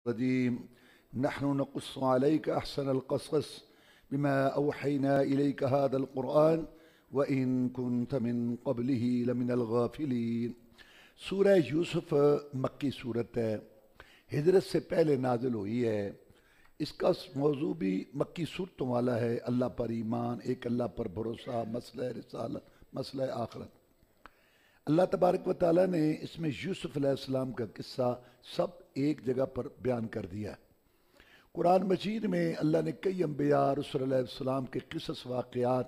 الرجيم نحن نقص عليك أحسن القصص بما أوحينا إليك هذا القرآن وإن كنت من قبله لمن الغافلين۔ سورہ یوسف مکی صورت ہے، ہجرت سے پہلے نازل ہوئی ہے۔ اس کا موضوع بھی مکی صورتوں والا ہے، اللہ پر ایمان، ایک اللہ پر بھروسہ، مسئلہ رسالت، مسئلہ آخرت۔ اللہ تبارک و تعالیٰ نے اس میں یوسف علیہ السلام کا قصہ سب ایک جگہ پر بیان کر دیا ہے۔ قرآن مجید میں اللہ نے کئی انبیاء رسول علیہ السلام کے قصص واقعات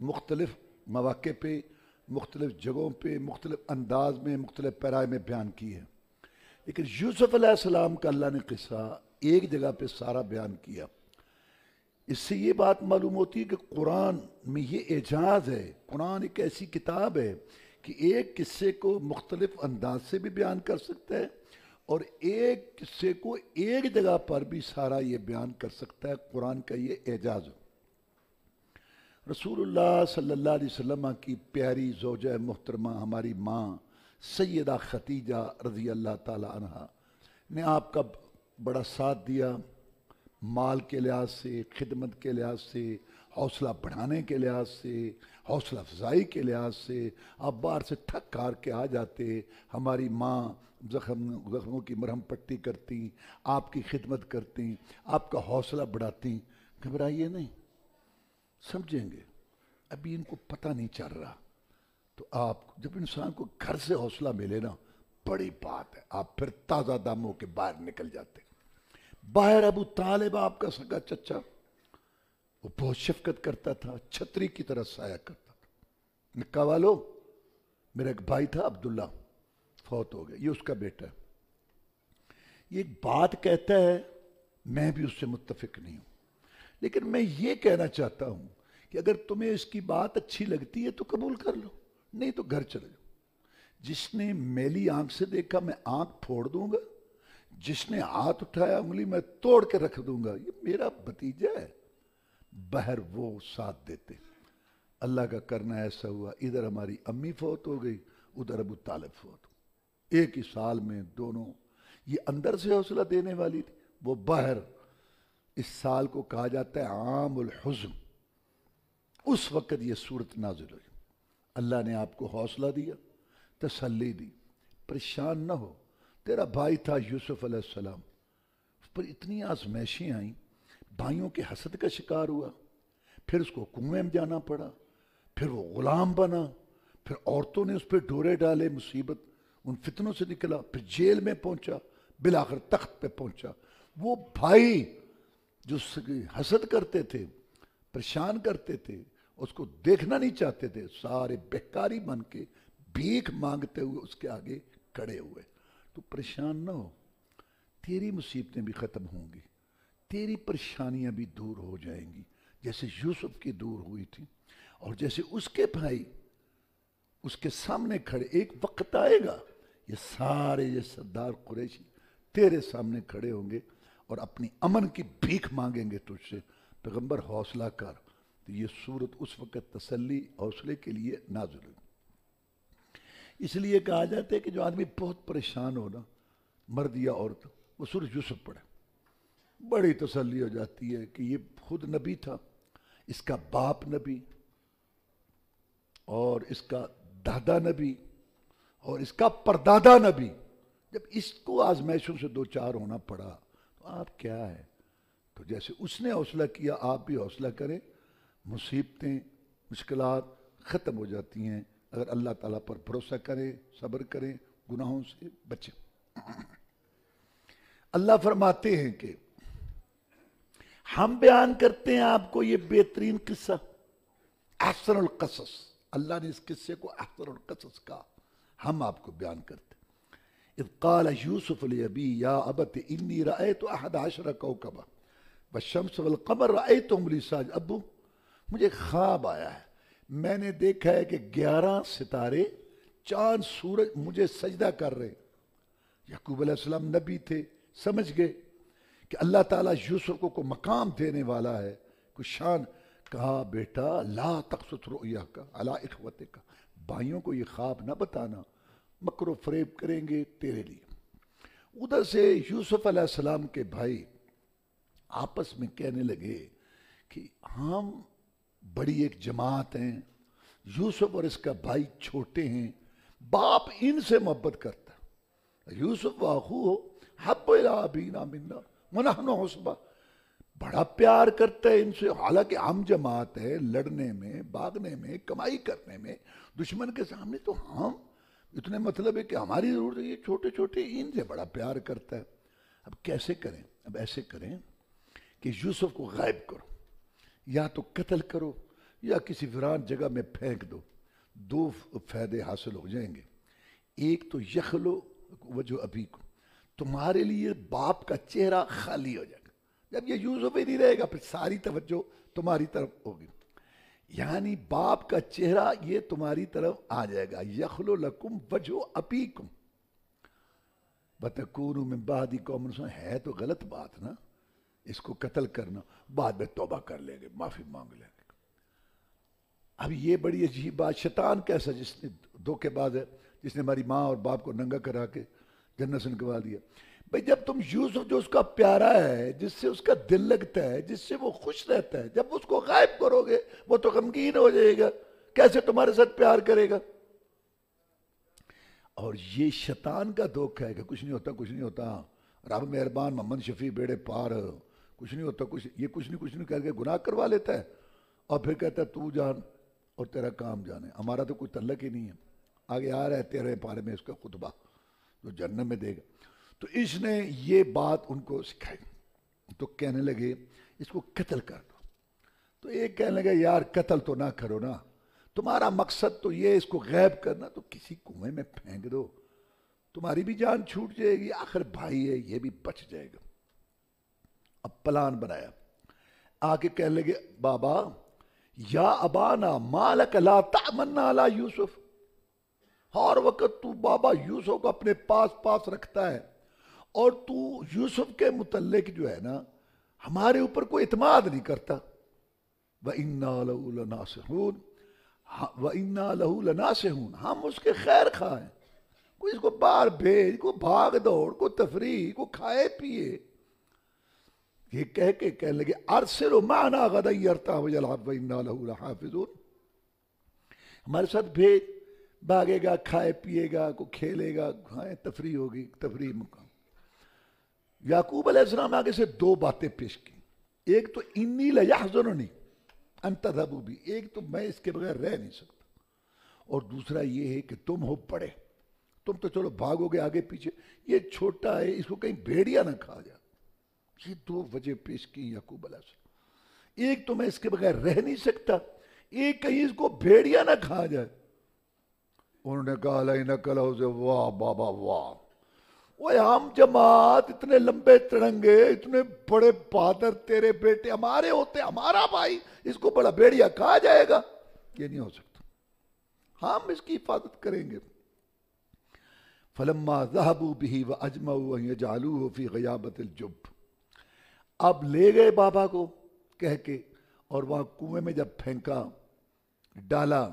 مختلف مواقع پہ، مختلف جگہوں پہ، مختلف انداز میں، مختلف پیرائے میں بیان کی ہے، لیکن یوسف علیہ السلام کا اللہ نے قصہ ایک جگہ پہ سارا بیان کیا۔ اس سے یہ بات معلوم ہوتی ہے کہ قرآن میں یہ اعجاز ہے، قرآن ایک ایسی کتاب ہے کہ ایک قصے کو مختلف انداز سے بھی بیان کر سکتا ہے اور ایک قصے کو ایک جگہ پر بھی سارا یہ بیان کر سکتا ہے۔ قرآن کا یہ اعجاز ہے۔ رسول اللہ صلی اللہ علیہ وسلم کی پیاری زوجہ محترمہ ہماری ماں سیدہ خدیجہ رضی اللہ تعالی عنہ نے آپ کا بڑا ساتھ دیا، مال کے لحاظ سے، خدمت کے لحاظ سے، حوصلہ بڑھانے کے لحاظ سے، حوصلہ افزائی کے لحاظ سے۔ آپ باہر سے تھک ہار کے آ جاتے، ہماری ماں زخموں کی مرہم پٹی کرتی، آپ کی خدمت کرتی، آپ کا حوصلہ بڑھاتی۔ گھبرائیے نہیں، سمجھیں گے، ابھی ان کو پتہ نہیں چل رہا۔ تو آپ جب انسان کو گھر سے حوصلہ ملے نا، بڑی بات ہے، آپ پھر تازہ دم ہو کے باہر نکل جاتے۔ باہر ابو طالب آپ کا سگا چچا، وہ بہت شفقت کرتا تھا، چھتری کی طرح سایہ کرتا تھا۔ نکا والو، میرا ایک بھائی تھا عبداللہ، فوت ہو گیا، یہ اس کا بیٹا ہے۔ یہ ایک بات کہتا ہے، میں بھی اس سے متفق نہیں ہوں، لیکن میں یہ کہنا چاہتا ہوں کہ اگر تمہیں اس کی بات اچھی لگتی ہے تو قبول کر لو، نہیں تو گھر چلے جاؤ۔ جس نے میلی آنکھ سے دیکھا میں آنکھ پھوڑ دوں گا، جس نے ہاتھ اٹھایا انگلی میں توڑ کے رکھ دوں گا، یہ میرا بھتیجا ہے۔ بہر وہ ساتھ دیتے۔ اللہ کا کرنا ایسا ہوا، ادھر ہماری امی فوت ہو گئی، ادھر ابو طالب فوت ہو، ایک ہی سال میں دونوں۔ یہ اندر سے حوصلہ دینے والی تھی، وہ باہر۔ اس سال کو کہا جاتا ہے عام الحزن۔ اس وقت یہ صورت نازل ہوئی، اللہ نے آپ کو حوصلہ دیا، تسلی دی، پریشان نہ ہو۔ تیرا بھائی تھا یوسف علیہ السلام، اس پر اتنی آزمائشیں آئیں، بھائیوں کے حسد کا شکار ہوا، پھر اس کو کنویں میں جانا پڑا، پھر وہ غلام بنا، پھر عورتوں نے اس پہ ڈورے ڈالے، مصیبت، ان فتنوں سے نکلا، پھر جیل میں پہنچا، بالآخر تخت پہ پہنچا۔ وہ بھائی جو حسد کرتے تھے، پریشان کرتے تھے، اس کو دیکھنا نہیں چاہتے تھے، سارے بہکاری بن کے بھیک مانگتے ہوئے اس کے آگے کھڑے ہوئے۔ تو پریشان نہ ہو، تیری مصیبتیں بھی ختم ہوں گی، تیری پریشانیاں بھی دور ہو جائیں گی، جیسے یوسف کی دور ہوئی تھی، اور جیسے اس کے بھائی اس کے سامنے کھڑے۔ ایک وقت آئے گا، یہ سارے یہ سردار قریشی تیرے سامنے کھڑے ہوں گے اور اپنی امن کی بھیک مانگیں گے تجھ سے۔ پیغمبر حوصلہ کر۔ تو یہ صورت اس وقت تسلی، حوصلے کے لیے نازل ہوئی۔ اس لیے کہا جاتا ہے کہ جو آدمی بہت پریشان ہو نا، مرد یا عورت، وہ سورۃ یوسف پڑھے، بڑی تسلی ہو جاتی ہے کہ یہ خود نبی تھا، اس کا باپ نبی، اور اس کا دادا نبی، اور اس کا پردادا نبی۔ جب اس کو آزمائشوں سے دو چار ہونا پڑا تو آپ کیا ہے؟ تو جیسے اس نے حوصلہ کیا، آپ بھی حوصلہ کریں۔ مصیبتیں، مشکلات ختم ہو جاتی ہیں اگر اللہ تعالیٰ پر بھروسہ کریں، صبر کریں، گناہوں سے بچیں۔ اللہ فرماتے ہیں کہ ہم بیان کرتے ہیں آپ کو یہ بہترین قصہ، احسن القصص۔ اللہ نے اس قصے کو احسن القصص کہا، ہم آپ کو بیان کرتے ہیں۔ اذ قال یوسف لابی یا ابت انی رأیت 11 کوکبا والشمس والقمر رأیتهم لی ساجدین۔ ابو، مجھے خواب آیا ہے، میں نے دیکھا ہے کہ 11 ستارے، چاند، سورج مجھے سجدہ کر رہے۔ یعقوب علیہ السلام نبی تھے، سمجھ گئے کہ اللہ تعالیٰ یوسف کو کوئی مقام دینے والا ہے، کوئی شان۔ کہا بیٹا لا تقصص رؤیاک علی اخوتک، بھائیوں کو یہ خواب نہ بتانا، مکر و فریب کریں گے تیرے لیے۔ ادھر سے یوسف علیہ السلام کے بھائی آپس میں کہنے لگے کہ ہم بڑی ایک جماعت ہیں، یوسف اور اس کا بھائی چھوٹے ہیں، باپ ان سے محبت کرتا ہے، یوسف واخوہ حب الی ابینا منا ونحن عصبہ، بڑا پیار کرتا ہے ان سے، حالانکہ ہم جماعت ہے، لڑنے میں، بھاگنے میں، کمائی کرنے میں، دشمن کے سامنے تو ہم اتنے مطلب ہے کہ ہماری ضرورت ہے، یہ چھوٹے چھوٹے ان سے بڑا پیار کرتا ہے۔ اب کیسے کریں؟ اب ایسے کریں کہ یوسف کو غائب کرو، یا تو قتل کرو یا کسی ویران جگہ میں پھینک دو، دو فائدے حاصل ہو جائیں گے۔ ایک تو یخلو وجہ ابیکم، تمہارے لیے باپ کا چہرہ خالی ہو جائے گا، جب یہ یوسف ہی نہیں رہے گا پھر ساری توجہ تمہاری طرف ہوگی، یعنی باپ کا چہرہ یہ تمہاری طرف آ جائے گا۔ یخلو لکم وجہ ابیکم وتکونوا من بعد قوم صالحین، ہے تو غلط بات نا اس کو قتل کرنا، بعد میں توبہ کر لیں گے، معافی مانگ لیں گے۔ اب یہ بڑی عجیب بات، شیطان کیسا جس نے دھوکے باز ہے، جس نے ہماری ماں اور باپ کو ننگا کرا کے جنت سے نکلوا دیا۔ بھئی جب تم یوسف جو اس کا پیارا ہے، جس سے اس کا دل لگتا ہے، جس سے وہ خوش رہتا ہے، جب اس کو غائب کرو گے وہ تو غمگین ہو جائے گا، کیسے تمہارے ساتھ پیار کرے گا؟ اور یہ شیطان کا دھوکہ ہے کہ کچھ نہیں ہوتا، کچھ نہیں ہوتا، رب مہربان، محمد شفیع بیڑے پار، کچھ نہیں ہوتا، یہ کچھ نہیں کر کے گناہ کروا لیتا ہے، اور پھر کہتا ہے تو جان اور تیرا کام جانے، ہمارا تو کوئی تعلق ہی نہیں ہے۔ آگے آ رہا ہے 13 پارے میں اس کا خطبہ جو جنت میں دے گا۔ تو اس نے یہ بات ان کو سکھائی، تو کہنے لگے اس کو قتل کر دو۔ تو ایک کہنے لگے یار قتل تو نہ کرو نا، تمہارا مقصد تو یہ اس کو غائب کرنا، تو کسی کنویں میں پھینک دو، تمہاری بھی جان چھوٹ جائے گی، آخر بھائی ہے یہ بھی بچ جائے گا۔ اب پلان بنایا، آگے کہنے لگے بابا یا ابانا مالک لا تأمنا علی یوسف، ہر وقت تو بابا یوسف کو اپنے پاس رکھتا ہے، اور تو یوسف کے متعلق جو ہے نا ہمارے اوپر کوئی اعتماد نہیں کرتا۔ وَإِنَّا لَهُ لَنَاصِحُونَ، وَإِنَّا لَهُ لَنَاصِحُونَ، ہم اس کے خیر خواہ ہیں، کوئی اس کو باہر بھیج، کوئی بھاگ دوڑ، کوئی تفریح، کوئی کھائے پیے، یہ کہہ کے کہنے لگے ارسلوا معنا غدا یرتع ویلعب وَإِنَّا لَهُ لَحَافِظُونَ، ہمارے ساتھ بھیج، بھاگے گا، کھائے پیے گا، کو کھیلے گا، تفریح ہوگی، تفریح مقام۔ یعقوب علیہ السلام آگے سے دو باتیں پیش کی، ایک تو انی لیحزننی ان تذهبوا بی، ایک تو میں اس کے بغیر رہ نہیں سکتا، اور دوسرا یہ ہے کہ تم ہو بڑے، تم تو چلو بھاگو گے آگے پیچھے، یہ چھوٹا ہے، اس کو کہیں بھیڑیا نہ کھا جائے۔ یہ دو وجہ پیش کی یعقوب علیہ السلام، ایک تو میں اس کے بغیر رہ نہیں سکتا، ایک کہیں اس کو بھیڑیا نہ کھا جائے۔ انہوں نے کہا لَإِنَّكَ لَهُ، واہ بابا واہ، وہ ہم جماعت اتنے لمبے تڑنگے، اتنے بڑے بہادر تیرے بیٹے ہمارے ہوتے، ہمارا بھائی اس کو بڑا بھیڑیا کھا جائے گا، یہ نہیں ہو سکتا، ہم اس کی حفاظت کریں گے۔ فَلَمَّا ذَهَبُوا بِهِ وَأَجْمَعُوا أَن يَجْعَلُوهُ فِي غَيَابَةِ الْجُبِّ، اب لے گئے بابا کو کہہ کے، اور وہاں کنویں میں جب پھینکا، ڈالا،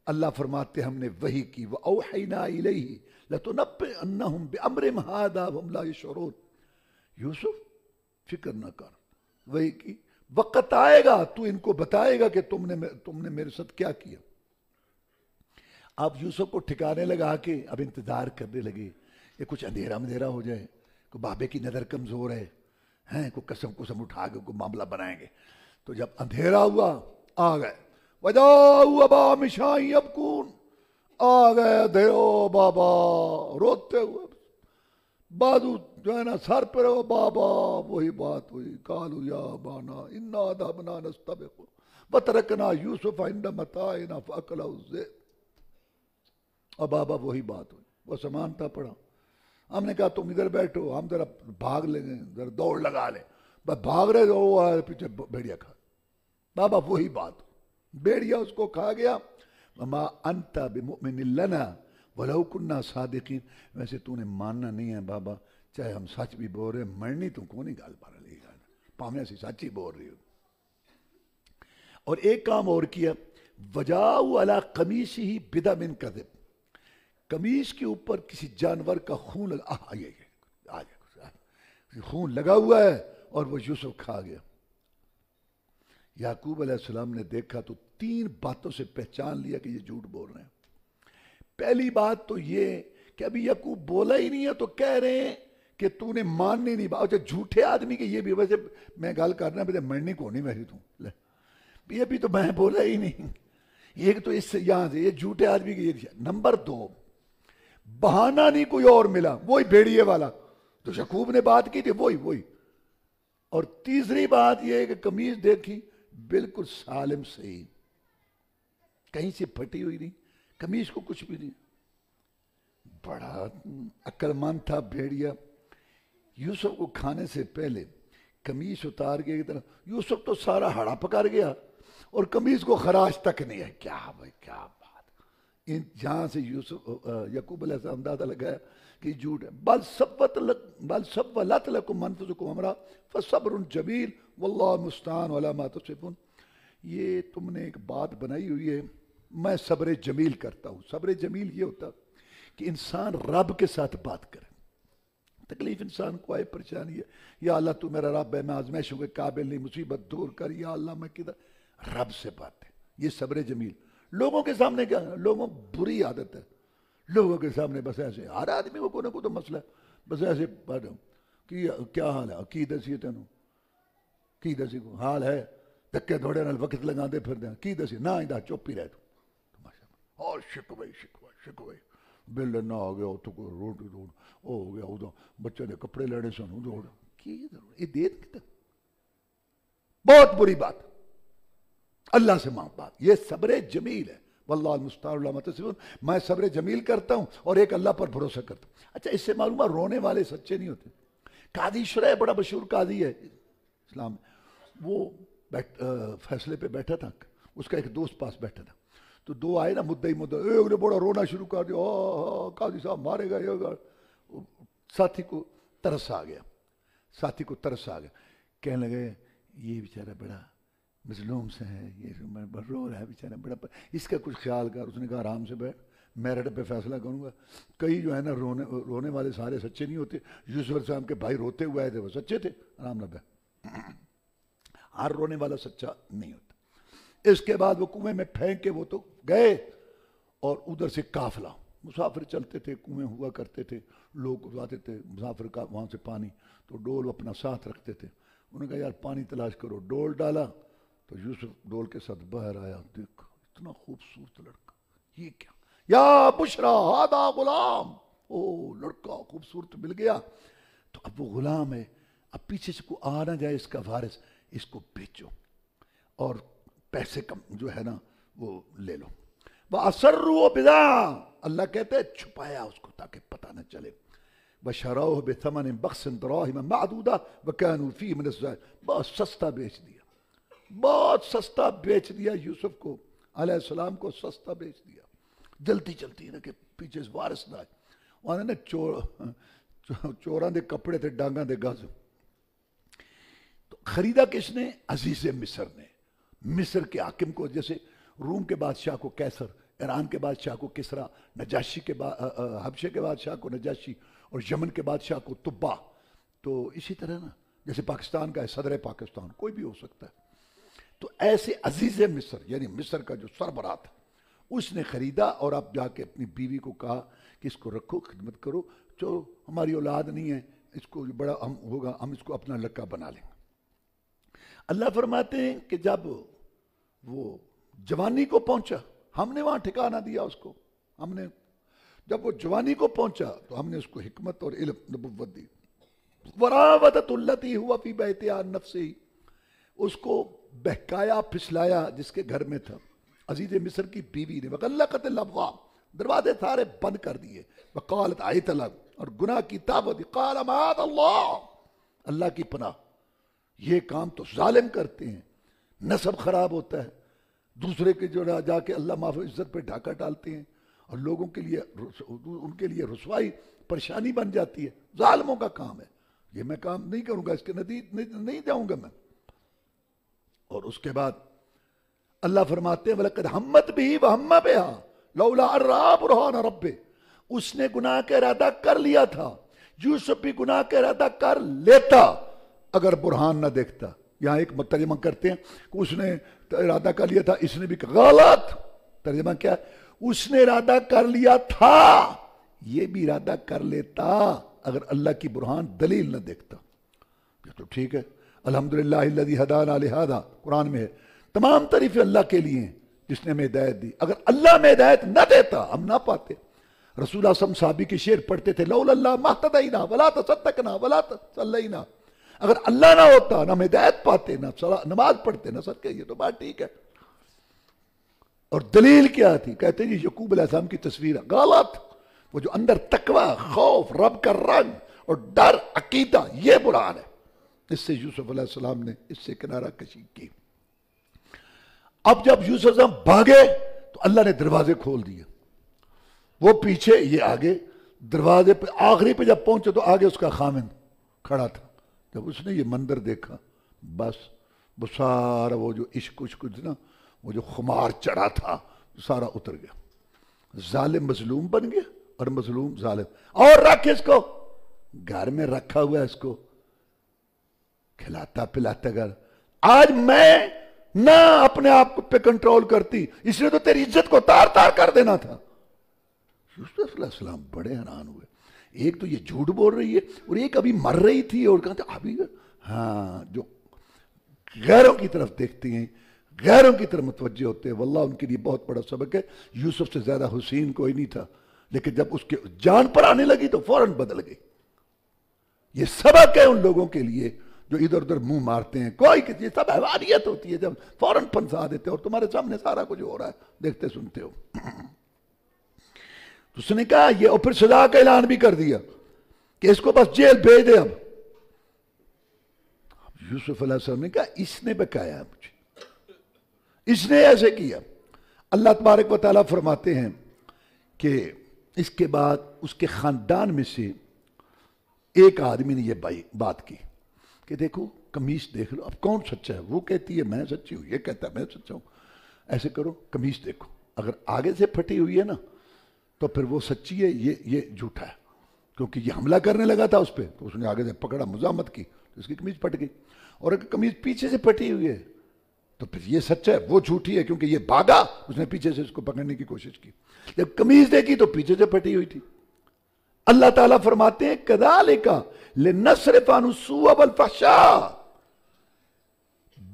اللہ فرماتے ہم نے وحی کی، وَأَوْحَيْنَا إِلَيْهِ لَتُنَبِّئَنَّهُم بِأَمْرِهِمْ هَٰذَا وَهُمْ لَا يَشْعُرُونَ، یوسف فکر نہ کر، وحی کی، وقت آئے گا تو ان کو بتائے گا کہ تم نے میرے ساتھ کیا کیا۔ اب یوسف کو ٹھکانے لگا کے اب انتظار کرنے لگے، یہ کچھ اندھیرا ہو جائے، کوئی بابے کی نظر کمزور ہے، کوئی قسم اٹھا کے کوئی معاملہ بنائیں گے۔ تو جب اندھیرا ہوا آ گئے، وَجَاءُوا أَبَاهُمْ عِشَاءً يَبْكُونَ، آ گئے اندھیرو بابا روتے ہوئے، بازو جو ہے نا سر پہ رہو بابا، وہی بات ہوئی، قالوا یا ابانا انا ذهبنا نستبق وترکنا یوسف عند متاعنا فاکلہ الذئب، اور بابا وہی بات ہوئی، وہ سمانتا پڑا، ہم نے کہا تم ادھر بیٹھو، ہم ذرا بھاگ لیں گے، ذرا دوڑ لگا لیں، بس بھاگ رہے تو وہ آئے پیچھے بھیڑیا کھا، بابا وہی بات، بھیڑیا اس کو کھا گیا۔ وما انت بمؤمن لنا ولو كنا صادقین، ویسے تو نے ماننا نہیں ہے بابا، چاہے ہم سچ بھی بول رہے ہیں، مرنی تو کون ہی گال پارا لے گا، پامنے سے سچ ہی بول رہی ہو۔ اور ایک کام اور کیا، وجاؤ علی قمیصہ بدم کذب، قمیص کے اوپر کسی جانور کا خون لگا، آ جائے خون لگا ہوا ہے اور وہ یوسف کھا گیا۔ یعقوب علیہ السلام نے دیکھا تو 3 باتوں سے پہچان لیا کہ یہ جھوٹ بول رہے ہیں۔ پہلی بات تو یہ کہ ابھی یعقوب بولا ہی نہیں ہے تو کہہ رہے ہیں کہ تو نے ماننے نہیں بات۔ اچھا جھوٹے آدمی کے یہ بھی ویسے میں گال کرنا بھی مرنے کو نہیں میری تو یہ بھی تو میں بولا ہی نہیں۔ ایک تو اس سے یہاں سے یہ جھوٹے آدمی کی یہ۔ نمبر 2 بہانہ نہیں کوئی اور ملا، وہی بھیڑیے والا تو یعقوب نے بات کی تھی وہی۔ اور تیسری بات یہ ہے کہ قمیض دیکھی بالکل سالم صحیح، کہیں سے پھٹی ہوئی نہیں، قمیض کو کچھ بھی نہیں۔ بڑا عقل مند تھا بھیڑیا۔ یوسف کو کھانے سے پہلے قمیض اتار کے یوسف تو سارا ہڑا پکڑ گیا اور قمیض کو خراش تک نہیں ہے۔ کیا بھائی کیا بات۔ جہاں سے یوسف یعقوب علیہ السلام اندازہ لگایا کہ جھوٹ ہے۔ بل سولت لکم انفسکم امرا فصبر جمیل واللہ المستعان علی ما تصفون۔ یہ تم نے ایک بات بنائی ہوئی ہے، میں صبر جمیل کرتا ہوں۔ صبر جمیل یہ ہوتا کہ انسان رب کے ساتھ بات کرے۔ تکلیف انسان کو آئے، پریشانی ہے، یا اللہ تو میرا رب ہے، میں آزمائشوں کے قابل نہیں، مصیبت دور کر، یا اللہ میں کدھر، رب سے بات ہے، یہ صبر جمیل۔ لوگوں کے سامنے کیا، لوگوں بری عادت ہے، لوگوں کے سامنے بس ایسے، ہر آدمی کو کوئی نہ کوئی تو مسئلہ ہے، بس ایسے بات کہ کیا حال ہے، کی دسی تینوں، کی دسی کو حال ہے، دھکے دھوڑے نال وقت لگا دے پھر دیں، کی دسی نہ آئندہ چپ ہی رہ تو اور شکوے بل نہ آ گیا تو کوئی روٹی دوڑ ہو گیا، ادھر بچے نے کپڑے لینے سن دوڑ کی ضرورت، یہ دے دیتا بہت بری بات۔ اللہ سے مانگ بات، یہ صبر جمیل ہے۔ واللہ المستعان علی ما تصفون، میں صبر جمیل کرتا ہوں اور ایک اللہ پر بھروسہ کرتا ہوں۔ اچھا اس سے معلوم ہے رونے والے سچے نہیں ہوتے۔ قاضی شرح بڑا مشہور قاضی ہے اسلام میں، وہ فیصلے پہ بیٹھا تھا، اس کا ایک دوست پاس بیٹھا تھا، تو 2 آئے نا مدعی ایک نے بڑا رونا شروع کر دیا، قاضی صاحب مارے گا۔ ساتھی کو ترس آ گیا، کہنے لگے یہ بیچارہ بڑا مظلوم سے ہے، یہ رو رہا ہے بیچارہ بڑا، اس کا کچھ خیال کر۔ اس نے کہا آرام سے بیٹھ، میں میرٹ پہ فیصلہ کروں گا۔ کئی جو ہے نا رونے والے سارے سچے نہیں ہوتے۔ یوسف علیہ السلام کے بھائی روتے ہوئے آئے تھے، وہ سچے تھے، آرام نہ بیٹھ، ہر رونے والا سچا نہیں ہوتا۔ اس کے بعد وہ کنویں میں پھینک کے وہ تو گئے، اور ادھر سے قافلہ مسافر چلتے تھے، کنویں ہوا کرتے تھے، لوگ آتے تھے مسافر کا وہاں سے پانی، تو ڈول اپنا ساتھ رکھتے تھے۔ انہوں نے کہا یار پانی تلاش کرو، ڈول ڈالا تو یوسف ڈول کے ساتھ باہر آیا، دیکھا اتنا خوبصورت لڑکا، یہ کیا، یا بشرا ہذا غلام، او لڑکا خوبصورت مل گیا، تو اب وہ غلام ہے، اب پیچھے سے کوئی آ نہ جائے اس کا وارث، اس کو بیچو اور پیسے کم جو ہے نا وہ لے لو۔ وَأَسَرُّوا بِضَاعَةً، اللہ کہتے ہیں چھپایا اس کو تاکہ پتہ نہ چلے۔ وَشَرَوْهُ بِثَمَنٍ بَخْسٍ دَرَاهِمَ مَعْدُودَةٍ وَكَانُوا فِيهِ مِنَ الزَّاهِدِينَ، بہت سستا بیچ دیا، بہت سستا بیچ دیا، یوسف کو علیہ السلام کو سستا بیچ دیا۔ جلدی نا کہ پیچھے سے وارث نہ آئے۔ وہاں نا چوراں دے کپڑے تھے، ڈانگاں دے گز، تو خریدا کس نے؟ عزیز مصر نے۔ مصر کے حاکم کو، جیسے روم کے بادشاہ کو کیسر، ایران کے بادشاہ کو کسرا، نجاشی کے حبشے کے بادشاہ کو نجاشی، اور یمن کے بادشاہ کو تبا، تو اسی طرح نا جیسے پاکستان کا ہے صدر پاکستان، کوئی بھی ہو سکتا ہے۔ تو ایسے عزیز مصر یعنی مصر کا جو سربراہ تھا، اس نے خریدا، اور اب جا کے اپنی بیوی کو کہا کہ اس کو رکھو، خدمت کرو، جو ہماری اولاد نہیں ہے، اس کو بڑا ہم ہوگا، ہم اس کو اپنا لڑکا بنا لیں گے۔ اللہ فرماتے ہیں کہ جب وہ جوانی کو پہنچا، ہم نے وہاں ٹھکانہ دیا اس کو، جب وہ جوانی کو پہنچا تو ہم نے اس کو حکمت اور علم نبوت دی۔ وراودت التی ہوا فی بیتہا عن نفسہ، اس کو بہکایا پھسلایا جس کے گھر میں تھا، عزیز مصر کی بیوی نے۔ وغلقت الابواب، دروازے سارے بند کر دیے۔ وقالت آیت اللہ، اور گناہ کی دعوت دی۔ قال معاذ اللہ، اللہ کی پناہ، یہ کام تو ظالم کرتے ہیں، نسب خراب ہوتا ہے، دوسرے کے جو جا کے اللہ معاف عزت پہ ڈھاکہ ڈالتے ہیں، اور لوگوں کے لیے ان کے لیے رسوائی پریشانی بن جاتی ہے، ظالموں کا کام ہے، یہ میں کام نہیں کروں گا، اس کے نتیجے نہیں جاؤں گا میں۔ اور اس کے بعد اللہ فرماتے ہیں وَلَقَدْ ہَمَّتْ بِهِ وَهَمَّ بِهَا لَوْلَا أَن رَأَىٰ بُرْهَانَ رَبِّهِ، اس نے گناہ کا ارادہ کر لیا تھا، یوسف بھی گناہ کا ارادہ کر لیتا اگر برہان نہ دیکھتا. یہاں ایک ترجمہ کرتے ہیں کہ اس نے ارادہ کر لیا تھا, اس نے بھی غلط ترجمہ کیا, اس نے ارادہ کر لیا تھا, یہ بھی ارادہ کر لیتا اگر اللہ کی برہان دلیل نہ دیکھتا. یہ تو ٹھیک ہے. الحمدللہ الذی ہدانا لہذا قرآن میں ہے. تمام تعریفیں اللہ کے لیے ہیں جس نے ہمیں ہدایت دی. اگر اللہ میں ہدایت نہ دیتا ہم نہ پاتے. رسول اللہ صلی اللہ علیہ وسلم صحابی کے شعر پڑھتے تھے, لولا اللہ ما اهتدینا ولا تصدقنا ولا صلینا. اگر اللہ نہ ہوتا نہ ہم ہدایت پاتے, نہ نماز پڑھتے, نہ صدقے. یہ تو بات ٹھیک ہے. اور دلیل کیا تھی؟ کہتے ہیں یعقوب علیہ السلام کی تصویر ہے. غلط. وہ جو اندر تقوی, خوف, رب کا رنگ اور ڈر, عقیدہ, یہ برہان ہے. اس سے یوسف علیہ السلام نے اس سے کنارہ کشی کی. اب جب یوسف علیہ السلام بھاگے تو اللہ نے دروازے کھول دیے. وہ پیچھے, یہ آگے. دروازے پہ آخری پہ جب پہنچے تو آگے اس کا خامند کھڑا تھا. جب اس نے یہ منظر دیکھا بس وہ سارا وہ جو عشق نا, وہ جو خمار چڑھا تھا سارا اتر گیا. ظالم مظلوم بن گیا اور مظلوم ظالم. اور رکھ اس کو گھر میں رکھا ہوا ہے, اس کو کھلاتا پلاتا گھر. آج میں نہ اپنے آپ پہ کنٹرول کرتی, اس نے تو تیری عزت کو تار تار کر دینا تھا. یوسف علیہ السلام بڑے حیران ہوئے. ایک تو یہ جھوٹ بول رہی ہے اور ایک ابھی مر رہی تھی اور کہتے ابھی. ہاں, جو غیروں کی طرف دیکھتی ہیں, غیروں کی طرف متوجہ ہوتے ہیں, واللہ ان کے لیے بہت بڑا سبق ہے. یوسف سے زیادہ حسین کوئی نہیں تھا, لیکن جب اس کے جان پر آنے لگی تو فوراً بدل گئی. یہ سبق ہے ان لوگوں کے لیے جو ادھر ادھر منہ مارتے ہیں. کوئی کسی سب حیوانیت ہوتی ہے جب فوراً پھنسا دیتے اور تمہارے سامنے سارا کچھ ہو رہا ہے, دیکھتے سنتے ہو. تو اس نے کہا یہ, اور پھر سزا کا اعلان بھی کر دیا کہ اس کو بس جیل بھیج دے. اب یوسف علیہ السلام نے کہا اس نے بکایا مجھے, اس نے ایسے کیا. اللہ تبارک و تعالیٰ فرماتے ہیں کہ اس کے بعد اس کے خاندان میں سے ایک آدمی نے یہ بات کی کہ دیکھو قمیص دیکھ لو, اب کون سچا ہے؟ وہ کہتی ہے میں سچی ہوں, یہ کہتا ہے میں سچا ہوں. ایسے کرو قمیص دیکھو, اگر آگے سے پھٹی ہوئی ہے نا تو پھر وہ سچی ہے, یہ جھوٹا ہے. کیونکہ یہ حملہ کرنے لگا تھا اس پہ تو اس نے آگے سے پکڑا, مزاحمت کی, تو اس کی قمیص پھٹ گئی. اور اگر قمیص پیچھے سے پھٹی ہوئی ہے تو پھر یہ سچا ہے, وہ جھوٹی ہے کیونکہ یہ بھاگا, اس نے پیچھے سے اس کو پکڑنے کی کوشش کی. جب قمیص دیکھی تو پیچھے سے پھٹی ہوئی تھی. اللہ تعالیٰ فرماتے ہیں کذالک لنصرف عنہ السوء والفحشاء.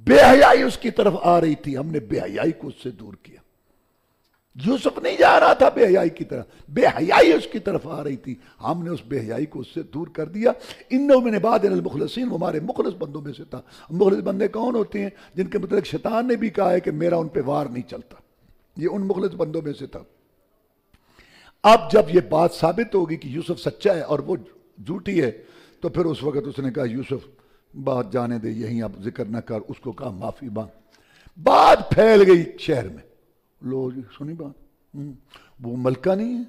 بے حیائی اس کی طرف آ رہی تھی, ہم نے بے حیائی کو اس سے دور کیا. یوسف نہیں جا رہا تھا بے حیائی کی طرف, بے حیائی اس کی طرف آ رہی تھی, ہم نے اس بے حیائی کو اس سے دور کر دیا. انہ من عبادنا المخلصین, وہ ہمارے مخلص بندوں میں سے تھا. مخلص بندے کون ہوتے ہیں؟ جن کے متعلق شیطان نے بھی کہا ہے کہ میرا ان پہ وار نہیں چلتا. یہ ان مخلص بندوں میں سے تھا. اب جب یہ بات ثابت ہوگی کہ یوسف سچا ہے اور وہ جھوٹی ہے تو پھر اس وقت اس نے کہا یوسف بات جانے دے, یہیں اب ذکر نہ کر. اس کو کہا معافی مانگ. بات پھیل گئی شہر میں, لو جی سنی بات, وہ ملکہ نہیں ہے,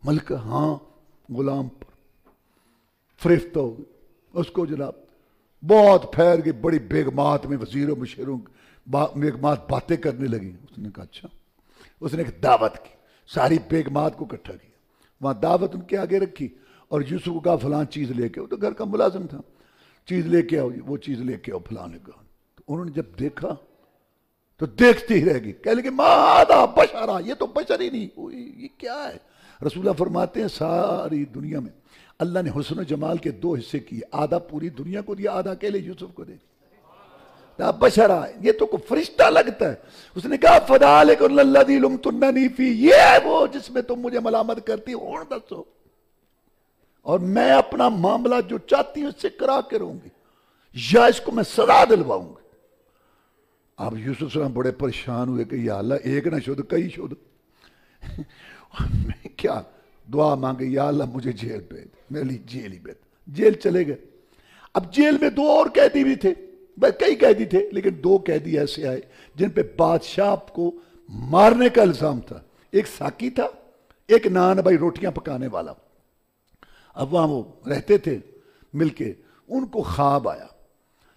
ملکہ ہاں غلام پر فریفتہ ہو گئی. اس کو جناب بہت پھیل گئی, بڑی بیگمات میں وزیروں مشیروں بیگمات باتیں کرنے لگی. اس نے کہا اچھا. اس نے ایک دعوت کی, ساری بیگمات کو اکٹھا کیا, وہاں دعوت ان کے آگے رکھی اور یوسف کو کہا فلاں چیز لے کے, وہ تو گھر کا ملازم تھا, چیز لے کے آؤ, وہ چیز لے کے آؤ فلاں نے کہا. تو انہوں نے جب دیکھا تو دیکھتی ہی رہ گئی, کہہ لگے ماذا بشرا, یہ تو بشر ہی نہیں, یہ کیا ہے. رسول اللہ فرماتے ہیں ساری دنیا میں اللہ نے حسن و جمال کے دو حصے کیے, آدھا پوری دنیا کو دیا, آدھا اکیلے یوسف کو دے. بشرا, یہ تو کوئی فرشتہ لگتا ہے. اس نے کہا فذالک الذی لمتننی فی, یہ ہے وہ جس میں تم مجھے ملامت کرتی ہو, دسو, اور میں اپنا معاملہ جو چاہتی ہوں اس سے کرا کے رہوں گی, یا اس کو میں سزا دلواؤں گی. اب یوسف صلی اللہ علیہ وسلم بڑے پریشان ہوئے کہ یا اللہ ایک نہ شد کئی شد. میں کیا دعا مانگے, یا اللہ مجھے جیل بھیج, میرے لیے جیل ہی بہتر. جیل چلے گئے. اب جیل میں دو اور قیدی بھی تھے, کئی قیدی تھے لیکن دو قیدی ایسے آئے جن پہ بادشاہ کو مارنے کا الزام تھا. ایک ساقی تھا, ایک نان بھائی روٹیاں پکانے والا. اب وہاں وہ رہتے تھے مل کے, ان کو خواب آیا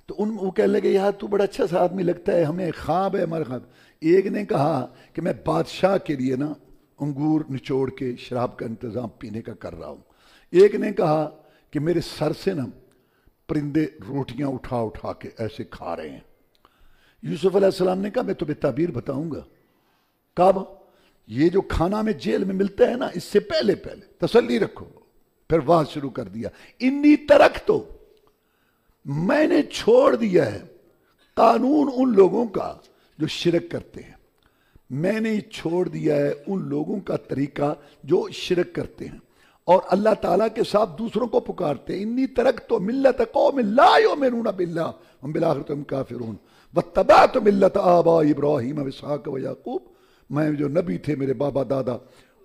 تو وہ کہنے لگے یار تو بڑا اچھا سا آدمی لگتا ہے, ہمیں خواب ہے ہمارے خواب. ایک نے کہا کہ میں بادشاہ کے لیے نا انگور نچوڑ کے شراب کا انتظام پینے کا کر رہا ہوں. ایک نے کہا کہ میرے سر سے نا پرندے روٹیاں اٹھا اٹھا کے ایسے کھا رہے ہیں۔ یوسف علیہ السلام نے کہا میں تمہیں تعبیر بتاؤں گا۔ کب؟ یہ جو کھانا میں جیل میں ملتا ہے نا، اس سے پہلے تسلی رکھو۔ پھر واز شروع کر دیا، انی ترکتو، میں نے چھوڑ دیا ہے قانون ان لوگوں کا جو شرک کرتے ہیں، میں نے چھوڑ دیا ہے ان لوگوں کا طریقہ جو شرک کرتے ہیں اور اللہ تعالیٰ کے ساتھ دوسروں کو پکارتے ہیں۔ انی ترکتو ملت قوم لا یؤمنون باللہ وهم بالآخرۃ هم کافرون واتبعت ملت آباء ابراہیم واسحاق ویعقوب، میں جو نبی تھے میرے بابا دادا،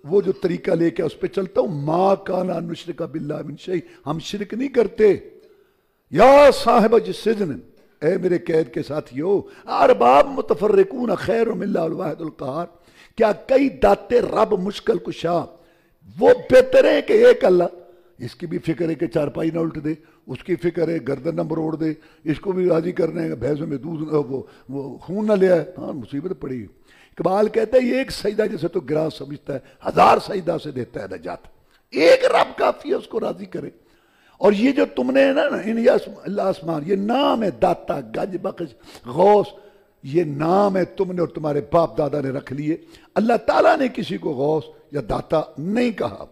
وہ جو طریقہ لے کے اس پہ چلتا ہوں۔ ما کان ان نشرک باللہ من شیء، ہم شرک نہیں کرتے۔ یا صاحب السجن، اے میرے قید کے ساتھیو، ارباب متفرقون خیر من اللہ الواحد القہار، کیا کئی داتے رب مشکل کشا وہ بہتر ہے کہ ایک اللہ؟ اس کی بھی فکر ہے کہ چارپائی نہ الٹ دے، اس کی فکر ہے گردن نہ مروڑ دے، اس کو بھی راضی کرنے بھینسوں میں دودھ وہ خون نہ لے آئے۔ ہاں مصیبت پڑی۔ اقبال کہتا ہے یہ ایک سجدہ جیسے تو گراں سمجھتا ہے، ہزار سجدہ سے دیتا ہے نجات۔ ایک رب کافی ہے اس کو راضی کرے۔ اور یہ جو تم نے نا ان اللہ آسمان، یہ نام ہے داتا، گنج بخش، غوث، یہ نام ہے تم نے اور تمہارے باپ دادا نے رکھ لیے۔ اللہ تعالیٰ نے کسی کو غوث یا داتا نہیں کہا۔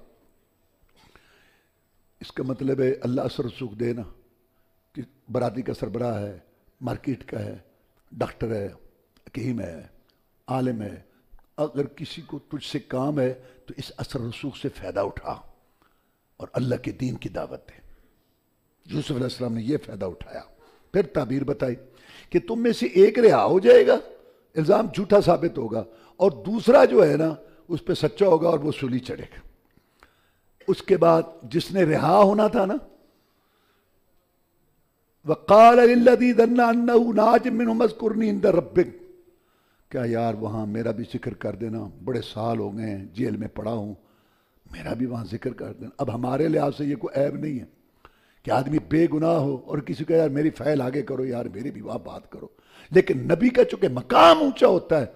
اس کا مطلب ہے اللہ اثر سکھ دے نا، کہ برادری کا سربراہ ہے، مارکیٹ کا ہے، ڈاکٹر ہے، حکیم ہے، عالم ہے، اگر کسی کو تجھ سے کام ہے تو اس اثر رسوخ سے فائدہ اٹھا اور اللہ کے دین کی دعوت دے۔ یوسف علیہ السلام نے یہ فائدہ اٹھایا۔ پھر تعبیر بتائی کہ تم میں سے ایک رہا ہو جائے گا، الزام جھوٹا ثابت ہوگا، اور دوسرا جو ہے نا اس پہ سچا ہوگا اور وہ سولی چڑھے گا۔ اس کے بعد جس نے رہا ہونا تھا نا، وقال للذی ظن انہ ناج منہم اذکرنی عند ربک، کیا یار وہاں میرا بھی ذکر کر دینا، بڑے سال ہو گئے ہیں جیل میں پڑا ہوں، میرا بھی وہاں ذکر کر دینا۔ اب ہمارے لحاظ سے یہ کوئی عیب نہیں ہے کہ آدمی بے گناہ ہو اور کسی کو یار میری فائل آگے کرو، یار میری بھی وہاں بات کرو، لیکن نبی کا چونکہ مقام اونچا ہوتا ہے،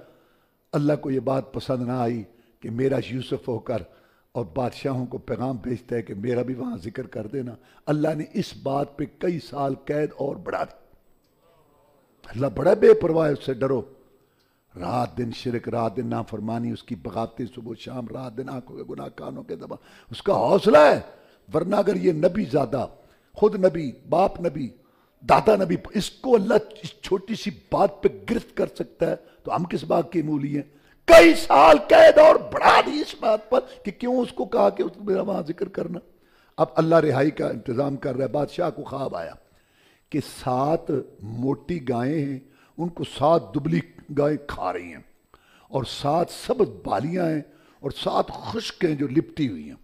اللہ کو یہ بات پسند نہ آئی کہ میرا یوسف ہو کر اور بادشاہوں کو پیغام بھیجتا ہے کہ میرا بھی وہاں ذکر کر دینا۔ اللہ نے اس بات پہ کئی سال قید اور بڑھا دی۔ اللہ بڑا بے پرواہ ہے، اس سے ڈرو۔ رات دن شرک، رات دن نافرمانی، اس کی بغاوتیں صبح شام، رات دن آنکھوں کے گناہ کانوں کے دبا، اس کا حوصلہ ہے۔ ورنہ اگر یہ نبی زادہ، خود نبی، باپ نبی، دادا نبی، اس کو اللہ اس چھوٹی سی بات پہ گرفت کر سکتا ہے تو ہم کس بات کی مولی ہیں؟ کئی سال قید اور بڑھا دی اس بات پر کہ کیوں اس کو کہا کہ اس کو میرا وہاں ذکر کرنا۔ اب اللہ رہائی کا انتظام کر رہا ہے۔ بادشاہ کو خواب آیا کہ 7 موٹی گائیں ہیں، ان کو 7 دبلی گائیں کھا رہی ہیں، اور 7 سبز بالیاں ہیں اور 7 خشک ہیں جو لپٹی ہوئی ہیں۔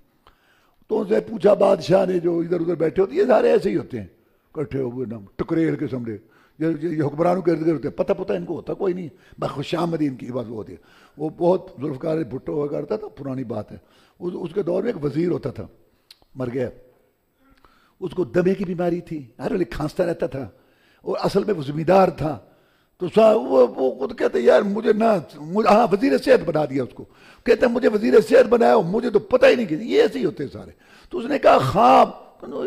تو ان سے پوچھا بادشاہ نے، جو ادھر ادھر بیٹھے ہوتے، یہ سارے ایسے ہی ہوتے ہیں، کٹھے ہوئے نا ٹکریل کے سمجھے، یہ حکمرانوں کے ارد گرد ہوتے ہیں، پتہ ان کو ہوتا کوئی نہیں، بس خوش آمدید ان کی بات وہ ہوتی ہے۔ وہ بہت ذوالفقار بھٹو ہوا کرتا تھا، پرانی بات ہے، اس کے دور میں ایک وزیر ہوتا تھا، مر گیا، اس کو دمے کی بیماری تھی، ہر ویلے کھانستا رہتا تھا، اور اصل میں وہ زمیندار تھا۔ تو وہ خود کہتے یار مجھے نہ، ہاں وزیر صحت بنا دیا اس کو، کہتے ہیں مجھے وزیر صحت بنایا، مجھے تو پتہ ہی نہیں کہ یہ ایسے ہی ہوتے سارے۔ تو اس نے کہا خواب،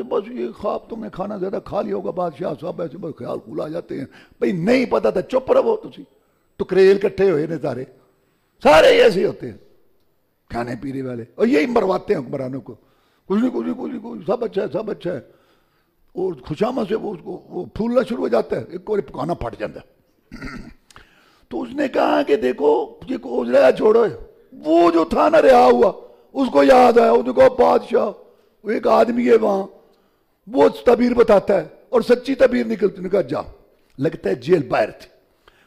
بس یہ خواب تم نے کھانا زیادہ کھا لیا ہوگا بادشاہ صاحب، ایسے بس خیال کھول آ جاتے ہیں، بھئی نہیں پتا تھا، چپ رہو تسی، ٹکریل کٹھے ہوئے نے سارے ایسے ہی ہوتے ہیں کھانے پینے والے، اور یہی مرواتے ہیں حکمرانوں کو، کچھ نہیں سب اچھا ہے سب اچھا ہے، اور خوشامد سے وہ پھولنا شروع ہو جاتا ہے، ایک کو پکانا پھٹ جاتا ہے۔ تو اس نے کہا کہ دیکھو یہ کوزرا چھوڑو، وہ جو تھا نا رہا ہوا، اس کو یاد آیا، اس نے کہا بادشاہ وہ ایک آدمی ہے وہاں، وہ تعبیر بتاتا ہے اور سچی تعبیر نکلتی، نے کہا جا، لگتا ہے جیل باہر تھی،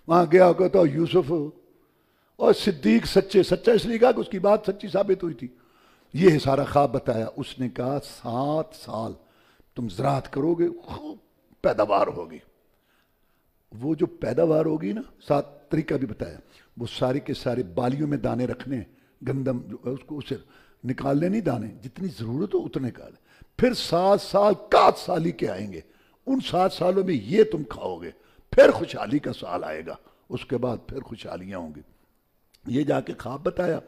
وہاں گیا کہتا یوسف، اور صدیق سچا اس لیے کہا کہ اس کی بات سچی ثابت ہوئی تھی، یہ سارا خواب بتایا۔ اس نے کہا 7 سال تم زراعت کرو گے، خوب پیداوار ہوگی، وہ جو پیداوار ہوگی نا، 7 طریقہ بھی بتایا، وہ سارے کے سارے بالیوں میں دانے رکھنے، گندم جو اس کو اسے نکالنے نہیں دانے، جتنی ضرورت ہو اتنے نکالے، پھر 7 سال 7 سالی کے آئیں گے، ان 7 سالوں میں یہ تم کھاؤ گے، پھر خوشحالی کا سال آئے گا، اس کے بعد پھر خوشحالیاں ہوں گی۔ یہ جا کے خواب بتایا،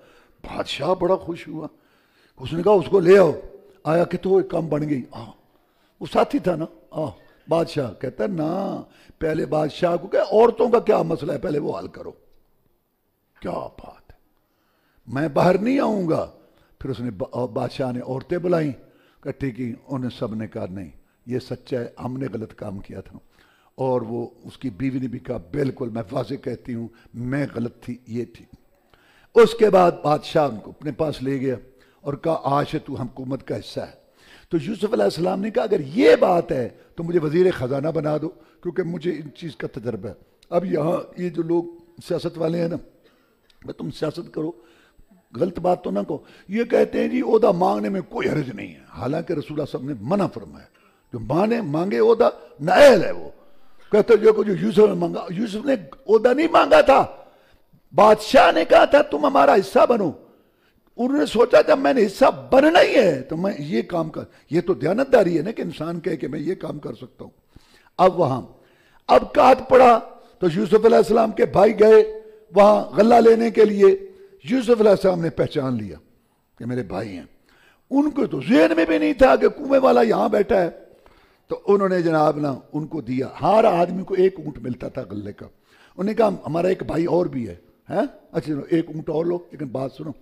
بادشاہ بڑا خوش ہوا، اس نے کہا اس کو لے آؤ، آیا کہ تو ایک کام بن گئی، وہ ساتھی تھا نا بادشاہ کہتا ہے نا پہلے بادشاہ کو کہ عورتوں کا کیا مسئلہ ہے پہلے وہ حل کرو. کیا بات ہے, میں باہر نہیں آؤں گا. پھر اس نے بادشاہ نے عورتیں بلائیں کٹھی کی, انہیں سب نے کہا نہیں یہ سچا ہے, ہم نے غلط کام کیا تھا. اور وہ اس کی بیوی نے بھی کہا بالکل میں واضح کہتی ہوں میں غلط تھی, یہ تھی. اس کے بعد بادشاہ ان کو اپنے پاس لے گیا اور کہا آج تو حکومت کا حصہ ہے. تو یوسف علیہ السلام نے کہا اگر یہ بات ہے تو مجھے وزیر خزانہ بنا دو, کیونکہ مجھے ان چیز کا تجربہ ہے. اب یہاں یہ جو لوگ سیاست والے ہیں نا, تم سیاست کرو غلط بات تو نہ کہو, یہ کہتے ہیں جی عہدہ مانگنے میں کوئی حرج نہیں ہے, حالانکہ رسول اللہ صلی اللہ علیہ وسلم نے منع فرمایا جو مانگے عہدہ نااہل ہے. وہ کہتے جو یوسف نے مانگا, یوسف نے عہدہ نہیں مانگا تھا, بادشاہ نے کہا تھا تم ہمارا حصہ بنو. انہوں نے سوچا جب میں نے حصہ بننا ہی ہے تو میں یہ کام کر, یہ تو دیانتداری ہے نا کہ انسان کہے کہ میں یہ کام کر سکتا ہوں. اب کہت پڑا تو یوسف علیہ السلام کے بھائی گئے وہاں غلہ لینے کے لیے. یوسف علیہ السلام نے پہچان لیا کہ میرے بھائی ہیں. ان کو تو ذہن میں بھی نہیں تھا کہ کنویں والا یہاں بیٹھا ہے. تو انہوں نے جناب نا ان کو دیا, ہر آدمی کو ایک اونٹ ملتا تھا غلے کا. انہوں نے کہا ہمارا ایک بھائی اور بھی ہے, اچھا ایک اونٹ اور لو, لیکن بات سنو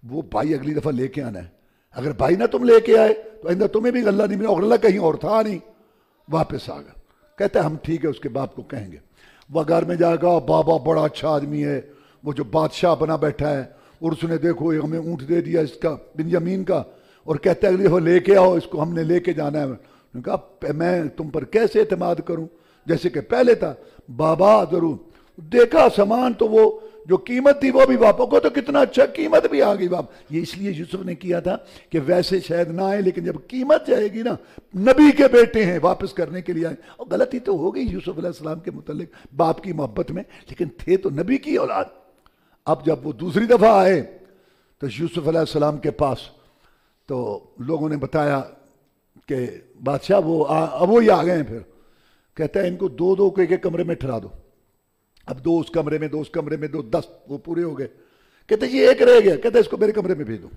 وہ بھائی اگلی دفعہ لے کے آنا ہے. اگر بھائی نہ تم لے کے آئے تو آئندہ تمہیں بھی غلہ نہیں ملا, اور غلہ کہیں اور تھا نہیں. واپس آ گیا, کہتا ہے ہم ٹھیک ہے اس کے باپ کو کہیں گے. وہ گھر میں جائے گا, بابا بڑا اچھا آدمی ہے, وہ جو بادشاہ بنا بیٹھا ہے, اور اس نے دیکھو ہمیں اونٹ دے دیا اس کا بنیامین کا, اور کہتا ہے اگلی دفعہ لے کے آؤ اس کو, ہم نے لے کے جانا ہے. نے کہا میں تم پر کیسے اعتماد کروں جیسے کہ پہلے تھا. بابا ضرور دیکھا سامان تو وہ جو قیمت تھی وہ بھی واپس کو, تو کتنا اچھا قیمت بھی آ گئی واپس. یہ اس لیے یوسف نے کیا تھا کہ ویسے شاید نہ آئے, لیکن جب قیمت جائے گی نا, نبی کے بیٹے ہیں واپس کرنے کے لیے آئے. اور غلطی تو ہو گئی یوسف علیہ السلام کے متعلق باپ کی محبت میں, لیکن تھے تو نبی کی اولاد. اب جب وہ دوسری دفعہ آئے تو یوسف علیہ السلام کے پاس, تو لوگوں نے بتایا کہ بادشاہ وہ ہی آ گئے ہیں. پھر کہتا ہے ان کو دو کو ایک کمرے میں ٹھہرا دو. اب دو اس کمرے میں, دو اس کمرے میں, 10 وہ پورے ہو گئے. کہتے یہ ایک رہ گیا, کہتا ہے اس کو میرے کمرے میں بھیج دو.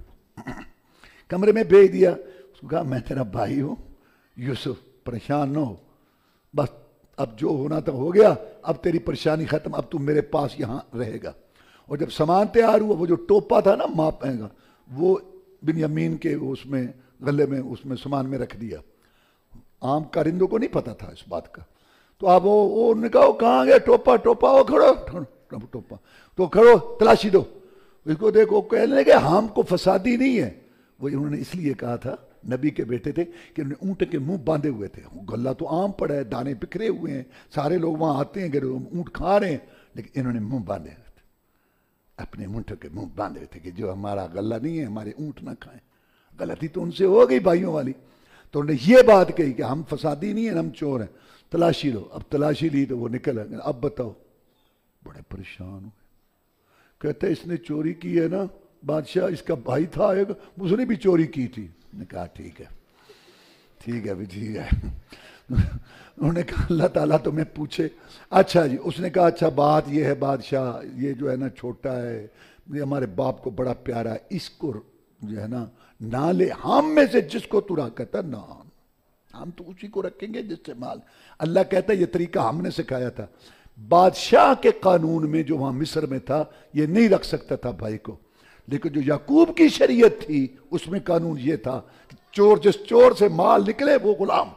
کمرے میں بھیج دیا. اس کو کہا میں تیرا بھائی ہوں یوسف, پریشان نہ ہو, بس اب جو ہونا تھا ہو گیا, اب تیری پریشانی ختم, اب تم میرے پاس یہاں رہے گا. اور جب سامان تیار ہوا, وہ جو ٹوپا تھا نا ماپے گا, وہ بنیامین کے اس میں غلے میں اس میں سامان میں رکھ دیا. عام کارندوں کو نہیں پتا تھا اس بات کا. تو اب وہ نے کہا کہاں گیا ٹوپا وہ کھڑو ٹوپا, تو کھڑو تلاشی دو اس کو, دیکھو کہنے لگے ہم کو فسادی نہیں ہے. وہ انہوں نے اس لیے کہا تھا, نبی کے بیٹے تھے, کہ انہوں نے اونٹ کے منہ باندھے ہوئے تھے. غلہ تو عام پڑا ہے, دانے بکھرے ہوئے ہیں, سارے لوگ وہاں آتے ہیں کہ اونٹ کھا رہے ہیں, لیکن انہوں نے منہ باندھے ہوئے تھے, اپنے اونٹ کے منہ باندھے ہوئے تھے کہ جو ہمارا غلہ نہیں ہے ہمارے اونٹ نہ کھائیں. غلطی تو ان سے ہو گئی بھائیوں والی. تو انہوں نے یہ بات کہی کہ ہم فسادی نہیں ہیں, ہم چور ہیں, تلاشی لو. اب تلاشی لی تو وہ نکل آئے. اب بتاؤ, بڑے پریشان ہوئے. کہتے اس نے چوری کی ہے نا بادشاہ, اس کا بھائی تھا ایک, اس نے بھی چوری کی تھی. نے کہا ٹھیک ہے بھی ٹھیک ہے. انہوں نے کہا اللہ تعالیٰ تمہیں پوچھے. اچھا جی. اس نے کہا اچھا بات یہ ہے بادشاہ, یہ جو ہے نا چھوٹا ہے, یہ ہمارے باپ کو بڑا پیارا ہے, اس کو جو ہے نا نہ لے, ہم میں سے جس کو تو رہا. کہتا نہ, ہم تو اسی کو رکھیں گے جس سے مال. اللہ کہتا ہے یہ طریقہ ہم نے سکھایا تھا. بادشاہ کے قانون میں جو وہاں مصر میں تھا یہ نہیں رکھ سکتا تھا بھائی کو, لیکن جو یعقوب کی شریعت تھی اس میں قانون یہ تھا کہ جس چور سے مال نکلے وہ غلام,